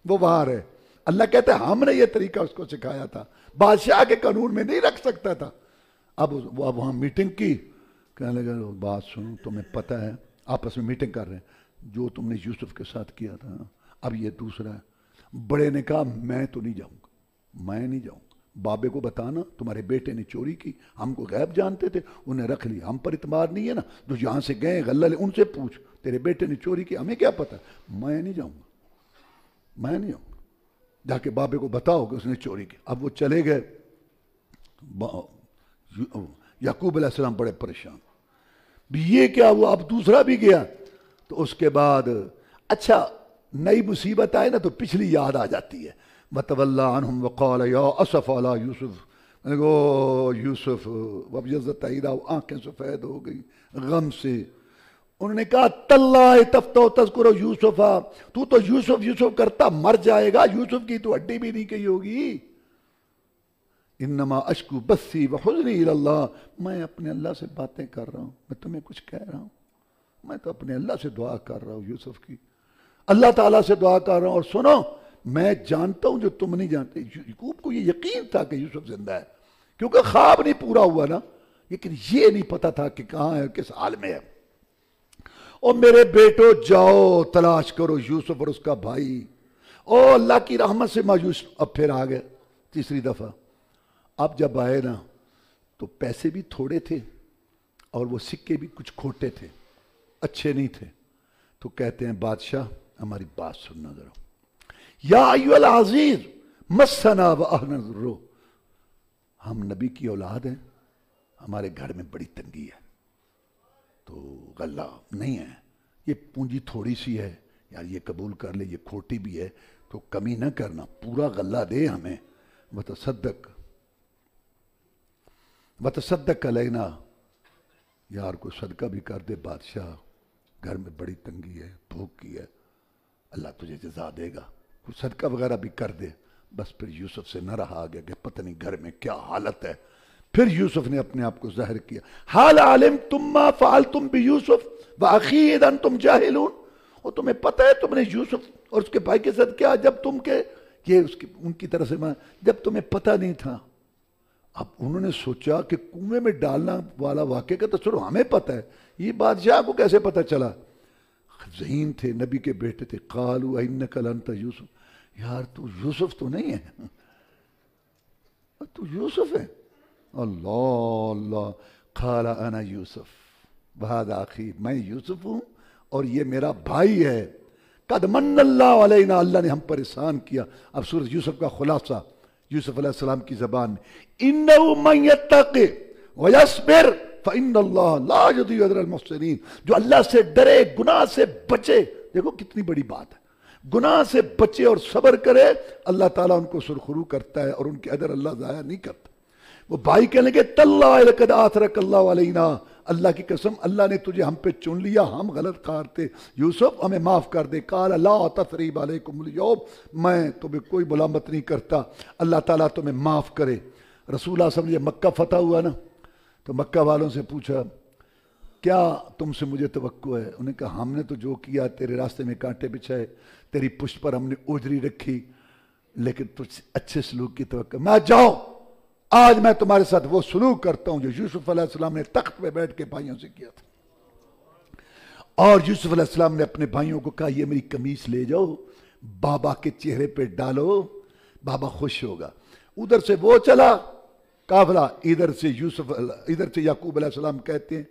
وہ وہاں رہے. اللہ کہتا ہے ہم نے یہ طریقہ اس کو سکھایا تھا, بادشاہ کے قانون میں نہیں رکھ سکتا تھا. اب وہاں میٹنگ کی, کہنے لگا بات سنو, تمہیں پتہ ہے, آپس میں میٹنگ کر رہے ہیں, جو تم نے یوسف کے ساتھ کیا تھا اب یہ دوسرا ہے. بڑے نے کہا میں تو نہیں جاؤں گا, بابے کو بتانا تمہارے بیٹے نے چوری کی, ہم کو غیب جانتے تھے, انہیں رکھ لی, ہم پر اعتماد نہیں ہے نا, جو یہاں سے گئے غلہ لے ان سے پوچھ تیرے بیٹے نے چوری کی, ہمیں کیا پتا. میں نہیں جاؤں گا, جا کے بابے کو بتاؤ کہ اس نے چوری کی. اب وہ چلے گئے. یعقوب علیہ السلام بڑے پریشان, یہ کیا ہوا, اب دوسرا بھی گیا. تو اس کے بعد اچھا نئی مصیبت آئے نا تو پچھلی یاد آ جاتی ہے. وَتَوَلَّى عَنْهُمْ وَقَالَ يَا أَسَفَ عَلَى يُوسُف. یوسف وَابْيَضَّتْ عَيْنَاهُ, آنکھیں سفید ہو گئی غم سے. انہوں نے کہا تاللہ تفتح تذکر یوسف، تو تو یوسف یوسف کرتا مر جائے گا، یوسف کی تو ہڈی بھی نہیں کہی ہوگی۔ انما اشکو بثی وحزنی الی اللہ، میں اپنے اللہ سے باتیں کر رہا ہوں، میں تمہیں کچھ کہہ رہا ہوں، میں تو اپنے اللہ سے دعا کر رہا ہوں یوسف کی، اللہ تعالیٰ سے دعا کر رہا ہوں۔ اور سنو، میں جانتا ہوں جو تم نہیں جانتے۔ یعقوب کو یہ یقین تھا کہ یوسف زندہ ہے، کیونکہ خواب نہیں پورا ہوا نا، لیکن یہ نہیں پتا تھا کہ کہاں ہے، کس حال میں ہے۔ اور میرے بیٹو جاؤ تلاش کرو یوسف اور اس کا بھائی۔ او اللہ کی رحمت سے مایوس اب پھر آ گئے تیسری دفعہ۔ اب جب آئے نا تو پیسے بھی تھوڑے تھے اور وہ سکے بھی کچھ کھوٹے تھے، اچھے نہیں تھے۔ تو کہتے ہیں بادشاہ ہماری بات سننا ذرا، یا ایھا العزیز مسنا واہلنا الضر، ہم نبی کی اولاد ہیں، ہمارے گھر میں بڑی تنگی ہے، تو غلہ نہیں ہے، یہ پونجی تھوڑی سی ہے یار، یہ قبول کر لے، یہ کھوٹی بھی ہے تو کمی نہ کرنا، پورا غلہ دے ہمیں، وتصدق علینا، یار کو صدقہ بھی کر دے بادشاہ، گھر میں بڑی تنگی ہے، بھوک کی ہے، اللہ تجھے جزا دے گا، کچھ صدقہ وغیرہ بھی کر دے۔ بس پھر یوسف سے نہ رہا گیا کہ پتہ نہیں گھر میں کیا حالت ہے۔ پھر یوسف نے اپنے آپ کو ظاہر کیا، حال علمتم ما فعلتم بیوسف واخیہ اذ انتم جاہلون، اور تمہیں پتہ ہے تم نے یوسف اور اس کے بھائی کے ساتھ کیا، جب تم کے یہ ان کی طرف سے جب تمہیں پتہ نہیں تھا۔ اب انہوں نے سوچا کہ کنویں میں ڈالنا والا واقعہ کا تو چلو ہمیں پتہ ہے، یہ بادشاہ کو کیسے پتہ چلا؟ ذہین تھے، نبی کے بیٹے تھے، قالوا انک لانت یوسف، یار تو یوسف تو نہیں ہے، تو یوسف ہے؟ اللہ اللہ، قال انا یوسف وھذا اخی، میں یوسف ہوں اور یہ میرا بھائی ہے، قد من اللہ علینا، اللہ نے ہم پر احسان کیا۔ اب سورۃ یوسف کا خلاصہ یوسف علیہ السلام کی زبان میں، انہ من یتق ویصبر فان اللہ لا یضیع اجر المحسنین، جو اللہ سے ڈرے، گناہ سے بچے، دیکھو کتنی بڑی بات ہے، گناہ سے بچے اور صبر کرے، اللہ تعالیٰ ان کو سرخرو کرتا ہے اور ان کے اجر اللہ ضائع نہیں کرتا۔ وہ بھائی کہنے لگے تاللہ لقد آثرک اللہ علینا، اللہ کی قسم اللہ نے تجھے ہم پہ چن لیا، ہم غلط کار تھے، یوسف ہمیں معاف کر دے۔ قال لا تثریب علیکم اليوم، میں تمہیں کوئی ملامت نہیں کرتا، اللہ تعالیٰ تمہیں معاف کرے۔ رسول اللہ صلی اللہ علیہ وسلم مکہ فتح ہوا نا، تو مکہ والوں سے پوچھا کیا تم سے مجھے توقع ہے؟ انہوں نے کہا ہم نے تو جو کیا، تیرے راستے میں کانٹے بچھائے، تیری پشت پر ہم نے اوجری رکھی، لیکن تجھ اچھے سلوک کی توقع، میں جاؤ آج میں تمہارے ساتھ وہ سلوک کرتا ہوں جو یوسف علیہ السلام نے تخت پہ بیٹھ کے بھائیوں سے کیا تھا۔ اور یوسف علیہ السلام نے اپنے بھائیوں کو کہا یہ میری قمیص لے جاؤ، بابا کے چہرے پہ ڈالو، بابا خوش ہوگا۔ ادھر سے وہ چلا قافلہ، ادھر سے یعقوب علیہ السلام کہتے ہیں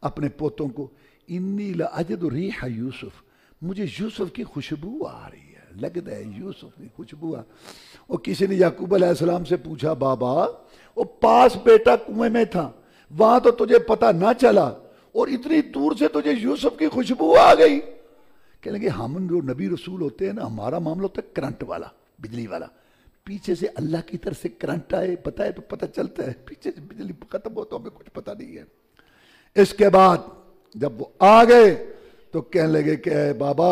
اپنے پوتوں کو، انی لاجد ریح یوسف، مجھے یوسف کی خوشبو آ رہی ہے، لگتا ہے یوسف کی خوشبو اور کسی نے یعقوب علیہ السلام سے پوچھا بابا وہ پاس بیٹا کنویں میں تھا، وہاں تو تجھے پتہ نہ چلا اور اتنی دور سے تجھے یوسف کی خوشبو آ گئی۔ کہنے لگے ہم جو نبی رسول ہوتے ہیں نا، ہمارا معاملہ ہوتا ہے کرنٹ والا، بجلی والا، پیچھے سے اللہ کی طرف سے کرنٹ آئے بتائے تو پتہ چلتا ہے، پیچھے سے بجلی ختم ہو تو ہمیں کچھ پتہ نہیں ہے۔ اس کے بعد جب وہ آ گئے تو کہنے لگے کہ اے بابا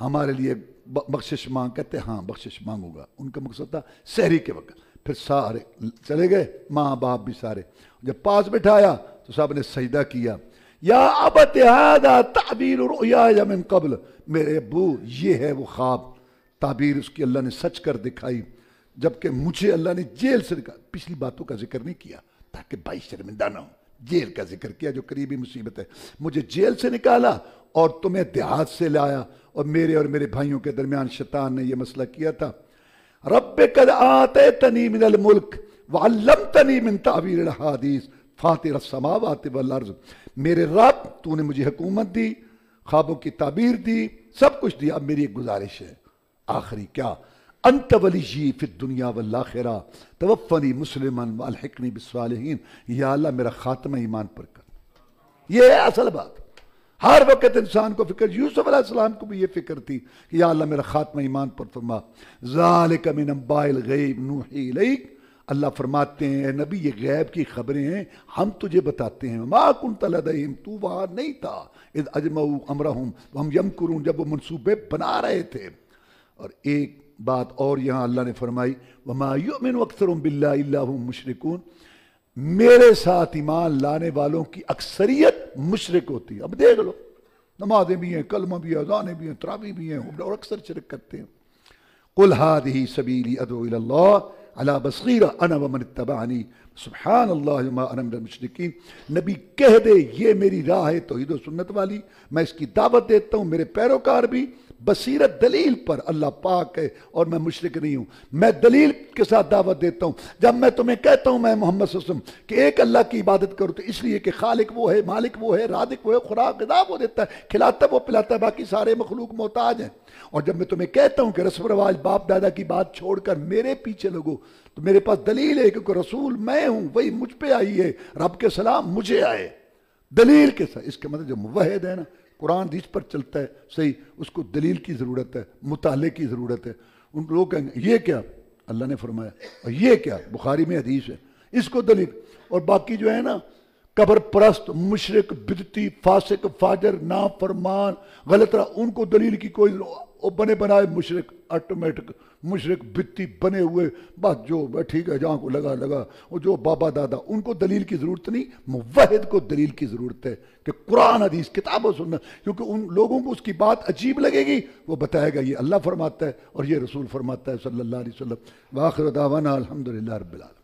ہمارے لیے بخشش مانگ، کہتے ہاں بخشش مانگوں گا، ان کا مقصد تھا سحری کے وقت۔ پھر سارے چلے گئے، ماں باپ بھی سارے، جب پاس بٹھایا تو سب نے سجدہ کیا، یا ابت ھذا تعبیر رؤیایا من قبل، میرے ابو یہ ہے وہ خواب، تعبیر اس کی اللہ نے سچ کر دکھائی، جبکہ مجھے اللہ نے جیل سے نکالا۔ پچھلی باتوں کا ذکر نہیں کیا تاکہ بھائی شرمندہ نہ ہو، جیل کا ذکر کیا جو قریبی مصیبت ہے، مجھے جیل سے نکالا اور تمہیں دیہات سے لایا، اور میرے بھائیوں کے درمیان شیطان نے یہ مسئلہ کیا تھا۔ رب قد آتیتنی من الملک وعلمتنی من تعبیر الحادیث فاطر السماوات والارض، میرے رب تو نے مجھے حکومت دی، خوابوں کی تعبیر دی، سب کچھ دیا، اب میری ایک گزارش ہے آخری، کیا؟ انت ولیی فی الدنیا والآخرہ توفنی مسلما والحقنی بالصالحین، یا اللہ میرا خاتمہ ایمان پر کر۔ یہ ہے اصل بات، ہر وقت انسان کو فکر، یوسف علیہ السلام کو بھی یہ فکر تھی کہ یا اللہ میرا خاتمہ ایمان پر فرما۔ ذالک من انباء الغیب نوحی الیک، اللہ فرماتے ہیں اے نبی یہ غیب کی خبریں ہیں ہم تجھے بتاتے ہیں، ما کنت لدیہم تو وہاں نہیں تھا، اذ اجمعوا امرہم وہم یمکرون جب وہ منصوبے بنا رہے تھے۔ اور ایک بات اور یہاں اللہ نے فرمائی وما یؤمن اکثرهم باللہ الا هم مشرکون، میرے ساتھ ایمان لانے والوں کی اکثریت مشرک ہوتی ہے۔ اب دیکھ لو نمازیں بھی ہیں، کلمہ بھی ہیں، اذانیں بھی ہیں، تراویح بھی ہیں، اور اکثر شرک کرتے ہیں۔ قل هذه سبیلی ادعو الی اللہ علی بصیرہ انا ومن اتبعنی سبحان اللہ وما انا من المشرکین، نبی کہہ دے یہ میری راہ ہے توحید و سنت والی، میں اس کی دعوت دیتا ہوں، میرے پیروکار بھی، بصیرت دلیل پر، اللہ پاک ہے اور میں مشرک نہیں ہوں، میں دلیل کے ساتھ دعوت دیتا ہوں۔ جب میں تمہیں کہتا ہوں میں محمد صلی اللہ علیہ وسلم کہ ایک اللہ کی عبادت کرو تو اس لیے کہ خالق وہ ہے، مالک وہ ہے، رازق وہ ہے، خوراک غذا وہ دیتا ہے، کھلاتا وہ پلاتا ہے، باقی سارے مخلوق محتاج ہیں۔ اور جب میں تمہیں کہتا ہوں کہ رسم و رواج باپ دادا کی بات چھوڑ کر میرے پیچھے لگو تو میرے پاس دلیل ہے، کیونکہ رسول میں ہوں، وہی مجھ پہ آئی ہے، رب کے سلام مجھے آئے دلیل کے ساتھ۔ اس کے مطلب جو موحد ہے نا، قرآن حدیث پر چلتا ہے صحیح، اس کو دلیل کی ضرورت ہے، مطالعے کی ضرورت ہے۔ ان لوگ کہیں گے یہ کیا اللہ نے فرمایا، اور یہ کیا بخاری میں حدیث ہے، اس کو دلیل۔ اور باقی جو ہے نا قبر پرست، مشرک، بدعتی، فاسق، فاجر، نافرمان، غلط راہ، ان کو دلیل کی کوئی بنے بنائے مشرک، آٹومیٹک مشرک بدعتی بنے ہوئے، بس جو ٹھیک ہے جہاں کو لگا لگا، اور جو بابا دادا، ان کو دلیل کی ضرورت نہیں، موحد کو دلیل کی ضرورت ہے کہ قرآن حدیث کتاب و سنت، کیونکہ ان لوگوں کو اس کی بات عجیب لگے گی، وہ بتائے گا یہ اللہ فرماتا ہے اور یہ رسول فرماتا ہے صلی اللہ علیہ وسلم۔ وآخر دعوانا الحمدللہ رب العالمین۔